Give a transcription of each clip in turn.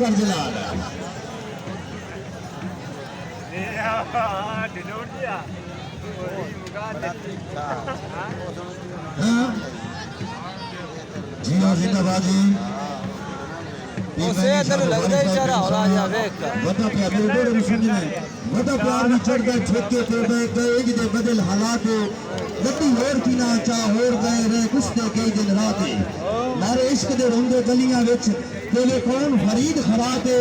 कर जलाल जी जिंदाबाद जी उसे अंदर लगता ही सारा हो रहा है देख बता प्यार मेरे बड़े रुसन ने बता प्यार में चढ़दा छक्के तोड़दा गए दे बदल हालात लड्डी और की ना चा और गए रे कुश्ते कई दिन रात मारे इश्क दे रोंदे गलियां विच तेरे कौन फरीद खराते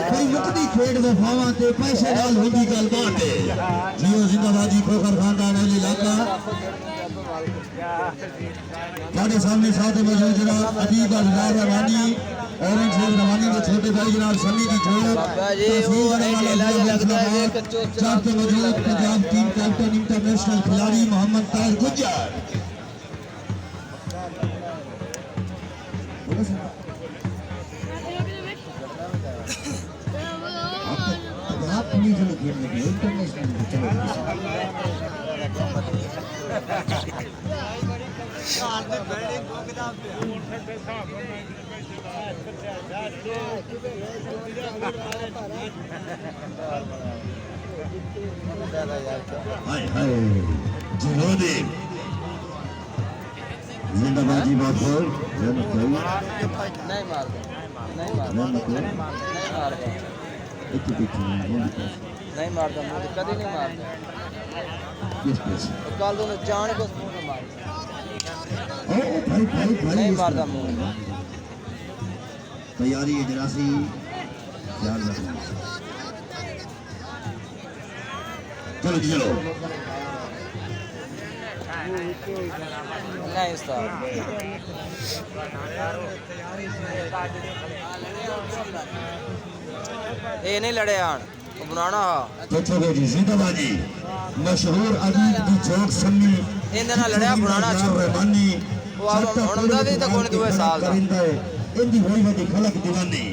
कोई मुक्ति खेड़ वफावां ते पैसे नाल होंदी गल बात जियो जिंदाबाद जी खोखर खानदान वाले इलाका साढ़े सामने साथ मौजूद जनाब अदीब अजगार रवानी ऑरेंज शेख रवानी के छोटे भाई जनाब समी की छोड़ साथ मौजूद पंजाब टीम कैप्टन इंटरनेशनल खिलाड़ी मोहम्मद ताज गुज्जर आप नहीं चलो खेलने के इंटरनेशनल चलो हाय हाय जिहोदे जिंदाबाद जी बात बोल नहीं मार नहीं मारता मुझे कभी नहीं मारता कल दोनों जान को मार नहीं मारता मुझे तैयारी है जरासी ध्यान रखना चलो चलो नहीं उस्ताद ये नहीं लड़े आन बनाना तो छोड़ो जी जिंदाबाद जी मशहूर अदीब दी जोक सन्नी इन ना लड़या बनाना रहमानी वो अब उनका भी तो कोई 2 साल का इंदी होई वदी खलक दीवानी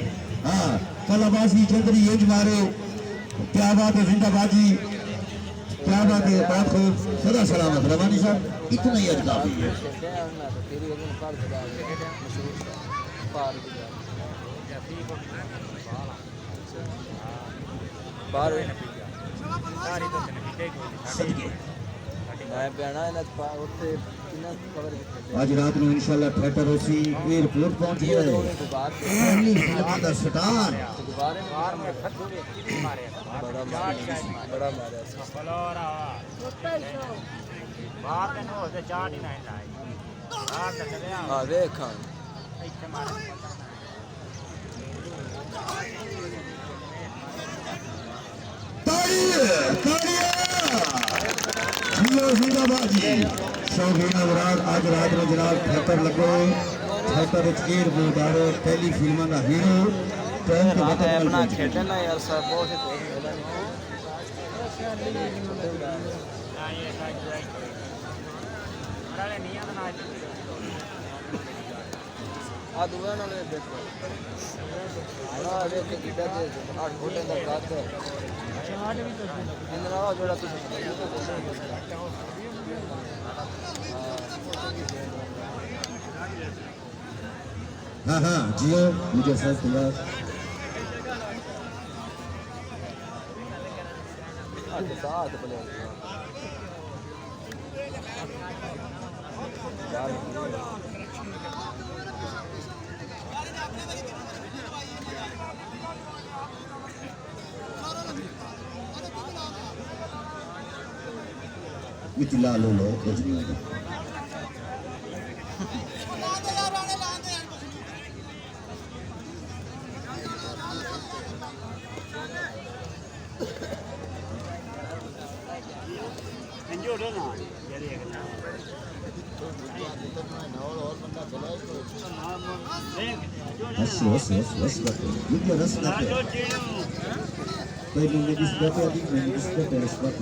हां कलाबाजी चंद्री इंज मारे क्या बात है जिंदाबाद जी क्या बात है बात को सदा सलामत रवानी साहब इतना ही अजगा भी है आज रात में इंशाल्लाह थिएटर ओसी एयरपोर्ट पहुंच गया है पहली फिल्म का स्टार बड़ा मारा बाहर के नो से चाट ही नहीं लाई बाहर से चले आ देख इतने मारे जिंदाबाद जी शौकीन अवराग आज रात में जनाब थिएटर लगो थिएटर एयर बोर्डारो पहली फिल्म का हीरो ट्रेन के बटन अपना खेलना यार सर बहुत से आ दुआ ना ले देखो बड़ा देख के गिटा दे 8 फुट का काट है इंद्रा जोड़ा तू हाँ हाँ जियो मुझे सर तैयार साथ बोले इतना लो लो कुछ नहीं होगा बस वीडियो रस ना कोई नहीं किस बात है अभी मैं किस बात है इस बात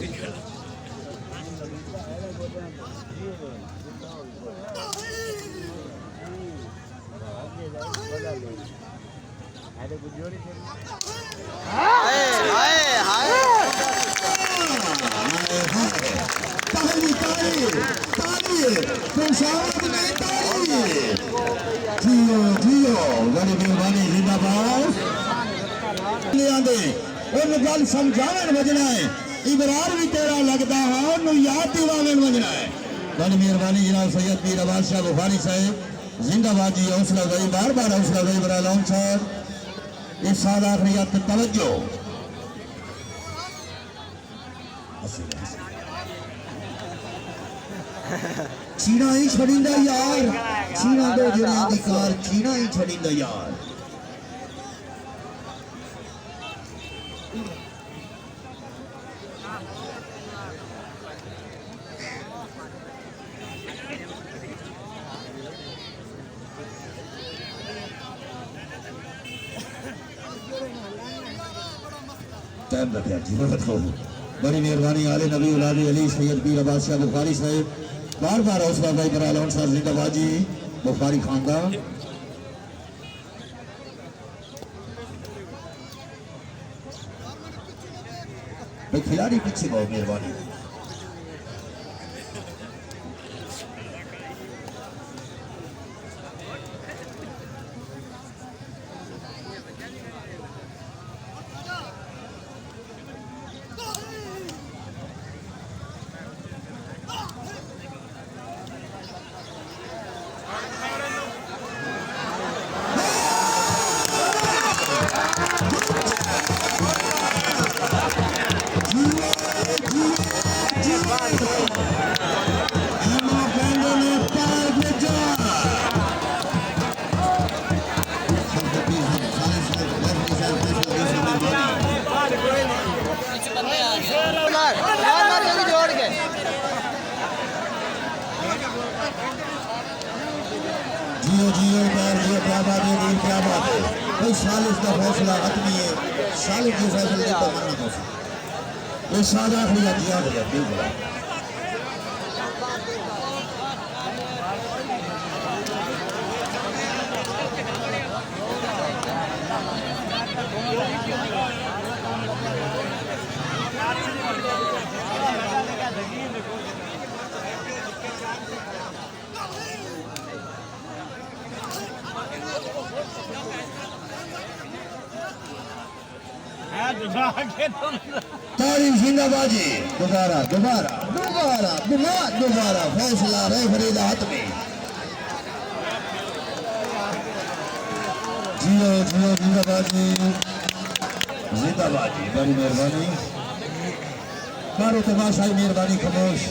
जियो जियो गरीब जिंदाबाद आंदे उन गल समझावन वजना है इबरार भी तेरा लगता है उन्होंने याद दिवावन वजना है। बड़ी मेहरबानी जनाब सैयद पीर अब्बास शाह बुखारी साहब जिंदाबाद जी। हौसला अफजाई बार बार हौसला अफजाई बरालौन साहब इस साल आखिरियत तवज्जो चीना ही छड़ींदा यार चीना दो जने दी कार चीना ही छड़ींदा यार। टाइम रखा जी वक्त हो बड़ी मेहरबानी आले नबी औलाद अली सैयद पीर अब्बास शाह बुखारी साहब बार बार हौसला अफजाई बरालौन साहब जिंदाबाद जी बुखारी खानदान। भाई खिलाड़ी पीछे बहुत मेहरबानी। जियो जियो प्यार जियो क्या बात है वीर क्या बात है भाई सालिस का फैसला हतमी है सालिस के फैसले की तमन्ना हो ये सादा खुदा जिया गया बिल्कुल। तारीफ जिंदाबाजी दोबारा दोबारा दोबारा दोबारा दोबारा फैसला रेफरी के हाथ में। जियो जियो जिंदाबाजी जिंदाबाजी बड़ी मेहरबानी मारो तमाशाई मेहरबानी खामोश।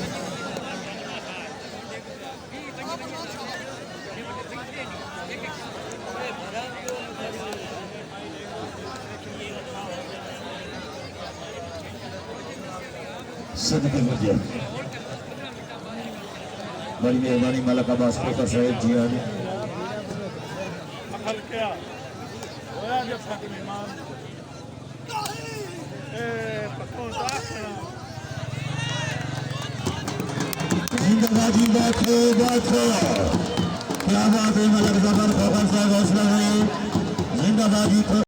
सदके मुझे बड़ी मेहरबानी मलक अब्बास खोखर साहब जी आने जिंदाबाजी बैठो बैठो क्या बात है मलक जफर खोखर साहब हौसला है जिंदाबाजी।